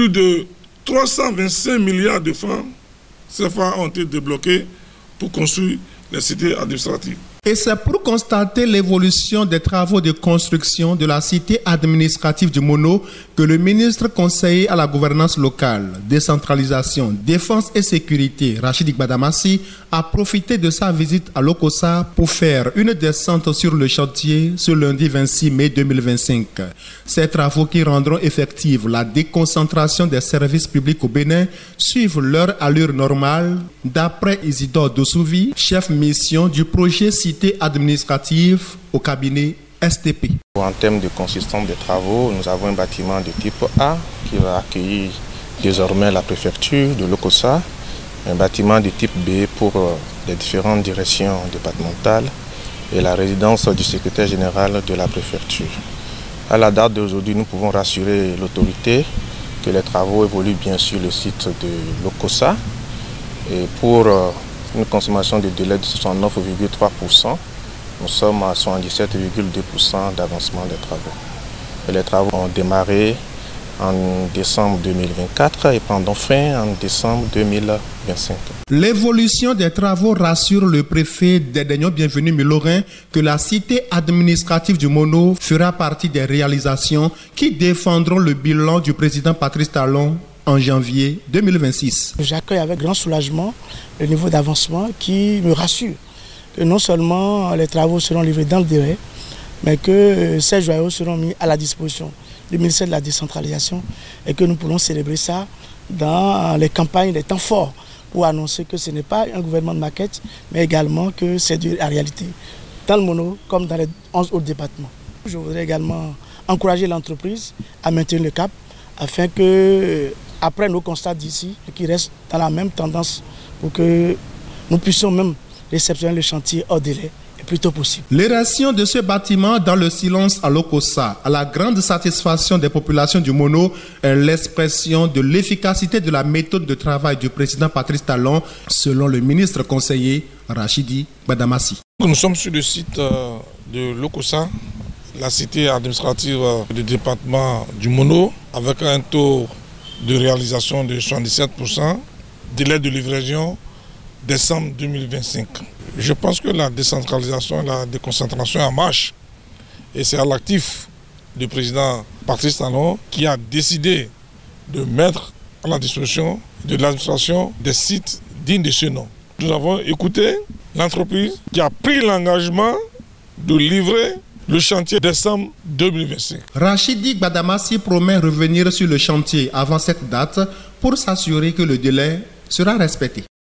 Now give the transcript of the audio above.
Plus de 325 milliards de francs CFA ont été débloqués pour construire les cités administratives. Et c'est pour constater l'évolution des travaux de construction de la cité administrative du Mono que le ministre conseiller à la gouvernance locale, décentralisation, défense et sécurité, Rachidi Gbadamassi, a profité de sa visite à Lokossa pour faire une descente sur le chantier ce lundi 26 mai 2025. Ces travaux qui rendront effective la déconcentration des services publics au Bénin suivent leur allure normale, d'après Isidore Dosouvi, chef mission du projet cité administrative au cabinet STP. En termes de consistance des travaux, nous avons un bâtiment de type A qui va accueillir désormais la préfecture de Lokossa, un bâtiment de type B pour les différentes directions départementales et la résidence du secrétaire général de la préfecture. À la date d'aujourd'hui, nous pouvons rassurer l'autorité que les travaux évoluent bien sur le site de Lokossa et pour une consommation de délai de 69,3%. Nous sommes à 77,2% d'avancement des travaux. Et les travaux ont démarré en décembre 2024 et prendront fin en décembre 2025. L'évolution des travaux rassure le préfet Dédaignon Bienvenu Milorin que la cité administrative du Mono fera partie des réalisations qui défendront le bilan du président Patrice Talon en janvier 2026. J'accueille avec grand soulagement le niveau d'avancement qui me rassure que non seulement les travaux seront livrés dans le délai, mais que ces joyaux seront mis à la disposition du ministère de la décentralisation et que nous pourrons célébrer ça dans les campagnes, les temps forts, pour annoncer que ce n'est pas un gouvernement de maquette, mais également que c'est la réalité, dans le Mono comme dans les 11 autres départements. Je voudrais également encourager l'entreprise à maintenir le cap, afin que, après nos constats d'ici, qu'ils restent dans la même tendance pour que nous puissions même réceptionner le chantier hors délai le plus tôt possible. L'érection de ce bâtiment dans le silence à Lokossa, à la grande satisfaction des populations du Mono, est l'expression de l'efficacité de la méthode de travail du président Patrice Talon, selon le ministre conseiller Rachidi Gbadamassi. Nous sommes sur le site de Lokossa, la cité administrative du département du Mono, avec un taux de réalisation de 77%, délai de livraison décembre 2025. Je pense que la décentralisation et la déconcentration est en marche et c'est à l'actif du président Patrice Talon qui a décidé de mettre à la disposition de l'administration des sites dignes de ce nom. Nous avons écouté l'entreprise qui a pris l'engagement de livrer le chantier décembre 2025. Rachidi Gbadamassi promet revenir sur le chantier avant cette date pour s'assurer que le délai sera respecté.